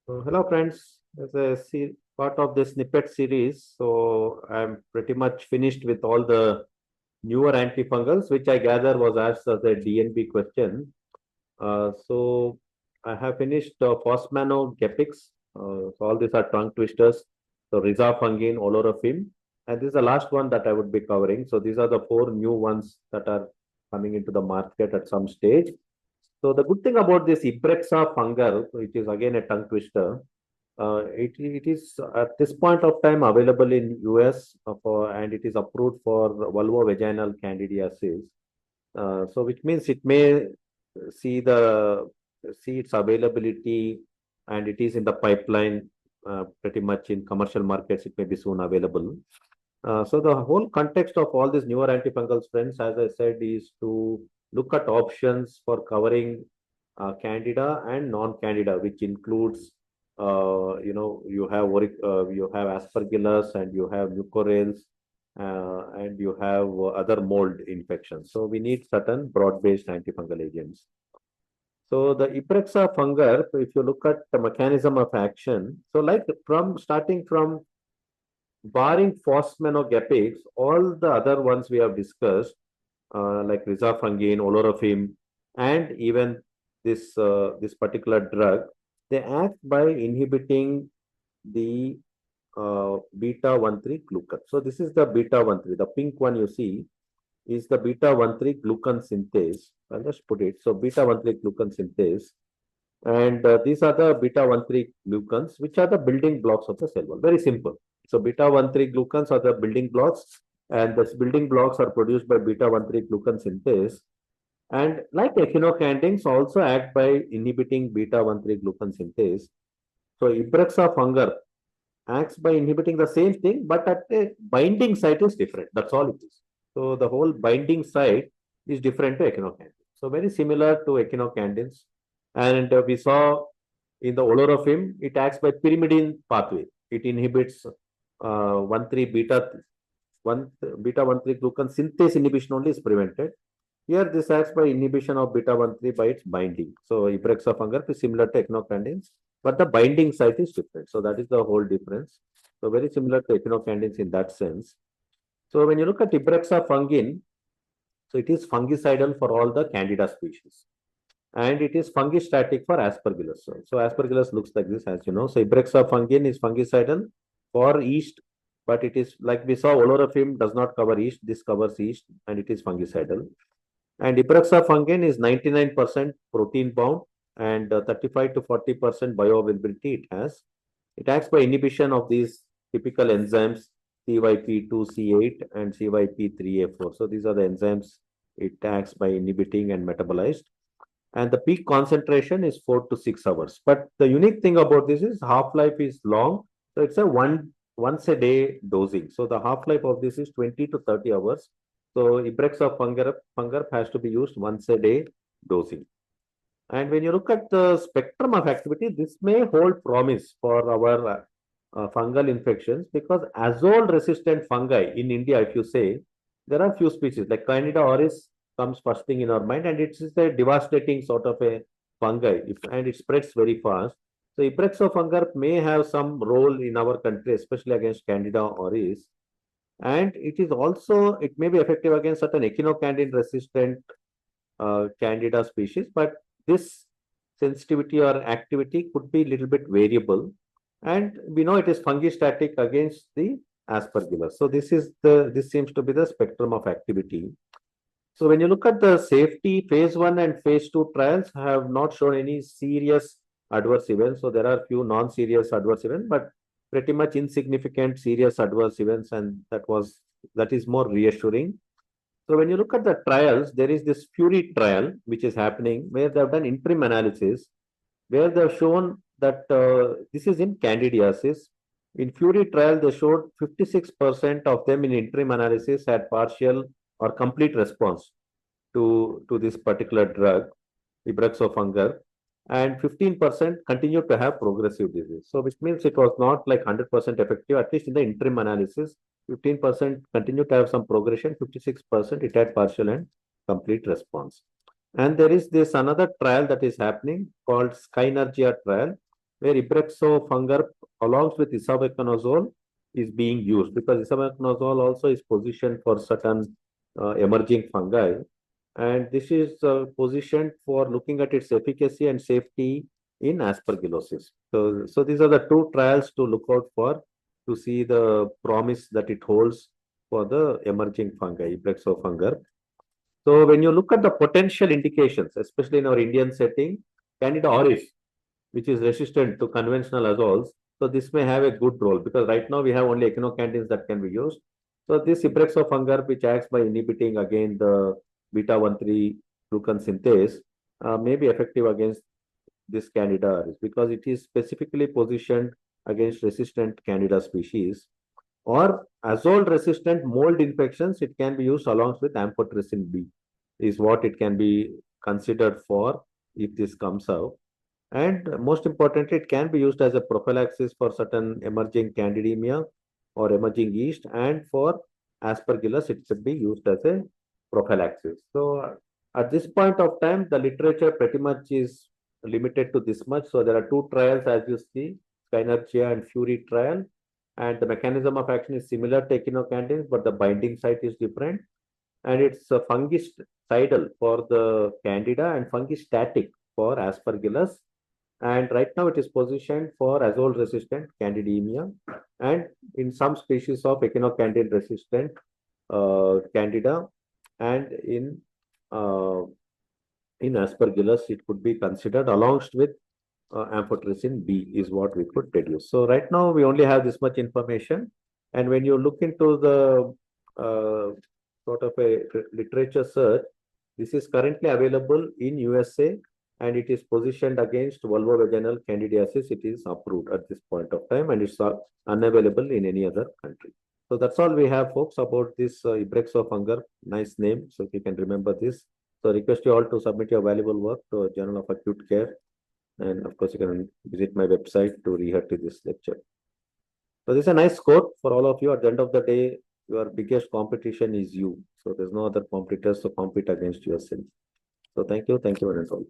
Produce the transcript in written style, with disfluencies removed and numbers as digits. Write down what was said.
Hello, friends. As a part of the snippet series, so I'm pretty much finished with all the newer antifungals, which I gather was asked as a DNB question. So I have finished Fosmanogepix. So all these are tongue twisters. So Rizafungin, Olorofim, and this is the last one that I would be covering. So these are the four new ones that are coming into the market at some stage. So the good thing about this Ibrexafungerp, which is again a tongue twister, it is at this point of time available in US and it is approved for vulvovaginal candidiasis. So which means it may see the see its availability and it is in the pipeline pretty much in commercial markets. It may be soon available. So the whole context of all these newer antifungals, friends, as I said, is to look at options for covering Candida and non-Candida, which includes, you have Aspergillus and you have Mucorales and you have other mold infections. So we need certain broad-based antifungal agents. So the Ibrexafungerp, if you look at the mechanism of action, so like starting from barring Fosmanogepix, all the other ones we have discussed, like Rizafungin, Olorofim, and even this particular drug, they act by inhibiting the beta 1,3 glucan. So this is the beta 1,3. The pink one you see is the beta 1,3 glucan synthase. I'll just put it. So beta 1,3 glucan synthase. And these are the beta 1,3 glucans, which are the building blocks of the cell wall. Very simple. So beta 1,3 glucans are the building blocks, and these building blocks are produced by beta 1,3 glucan synthase. And like echinocandins, also act by inhibiting beta 1,3 glucan synthase. So Ibrexafungerp acts by inhibiting the same thing, but at a binding site is different. That's all it is. So the whole binding site is different to echinocandins. So very similar to echinocandins. And we saw in the olorofim, it acts by pyrimidine pathway. It inhibits 1,3 beta 1,3 glucan synthase inhibition only is prevented. Here, this acts by inhibition of beta 1,3 by its binding. So Ibrexafungerp is similar to echinocandins, but the binding site is different. So that is the whole difference. So very similar to echinocandins in that sense. So when you look at Ibrexafungin, so it is fungicidal for all the Candida species. And it is fungistatic for Aspergillus. So Aspergillus looks like this, as you know. So Ibrexafungin is fungicidal for yeast, but it is like we saw, olorofim does not cover yeast. This covers yeast, and it is fungicidal. And Ibrexafungin is 99% protein bound and 35 to 40% bioavailability it has. It acts by inhibition of these typical enzymes CYP2C8 and CYP3A4. So these are the enzymes it acts by inhibiting and metabolized. And the peak concentration is 4 to 6 hours. But the unique thing about this is half-life is long. So it's a once a day dosing. So the half-life of this is 20 to 30 hours. So Ibrexafungerp has to be used once a day dosing. And when you look at the spectrum of activity, this may hold promise for our fungal infections because azole resistant fungi in India, if you say, there are few species like Candida auris comes first thing in our mind, and it is a devastating sort of a fungi and it spreads very fast. So Ibrexafungerp may have some role in our country, especially against Candida auris. And it is also, it may be effective against certain echinocandin resistant Candida species, but this sensitivity or activity could be a little bit variable. And we know it is fungistatic against the Aspergillus. So this seems to be the spectrum of activity. So when you look at the safety, phase 1 and phase 2 trials have not shown any serious adverse events. So there are few non-serious adverse events, but pretty much insignificant serious adverse events, and that is more reassuring. So when you look at the trials, there is this Fury trial which is happening where they have done interim analysis, where they have shown that this is in candidiasis. In Fury trial, they showed 56% of them in interim analysis had partial or complete response to this particular drug, Ibrexafungerp, and 15% continued to have progressive disease. So which means it was not like 100% effective, at least in the interim analysis. 15% continued to have some progression, 56% it had partial and complete response. And there is this another trial that is happening called Skynergia trial, where Ibrexafungerp along with isavuconazole is being used, because isavuconazole also is positioned for certain emerging fungi, and this is positioned for looking at its efficacy and safety in aspergillosis. So these are the two trials to look out for to see the promise that it holds for the emerging fungi, Ibrexafungerp. So when you look at the potential indications, especially in our Indian setting, Candida auris, which is resistant to conventional azoles, so this may have a good role, because right now we have only echinocandins that can be used. So this Ibrexafungerp, which acts by inhibiting again the beta-1,3 glucan synthase, may be effective against this Candida auris, because it is specifically positioned against resistant Candida species. Or azole resistant mold infections, it can be used along with amphotericin B, is what it can be considered for if this comes out. And most importantly, it can be used as a prophylaxis for certain emerging candidemia or emerging yeast, and for aspergillus, it should be used as a prophylaxis. So at this point of time, the literature pretty much is limited to this much. So there are two trials, as you see, Skynergia and Fury trial, and the mechanism of action is similar to echinocandins, but the binding site is different, and it's fungicidal for the candida and fungistatic for aspergillus. And right now it is positioned for azole resistant candidemia, and in some species of echinocandin resistant candida, and uh, in aspergillus it could be considered along with amphotericin B is what we could deduce. So right now we only have this much information, and when you look into the sort of a literature search, this is currently available in USA, and it is positioned against vulvovaginal candidiasis. It is approved at this point of time, and it's unavailable in any other country. So that's all we have, folks, about this Ibrexafungerp. Nice name. So if you can remember this. So request you all to submit your valuable work to Journal of Acute Care. And of course, you can visit my website to rehear to this lecture. So this is a nice quote for all of you. At the end of the day, your biggest competition is you. So there's no other competitors to compete against yourself. So thank you. Thank you, and all.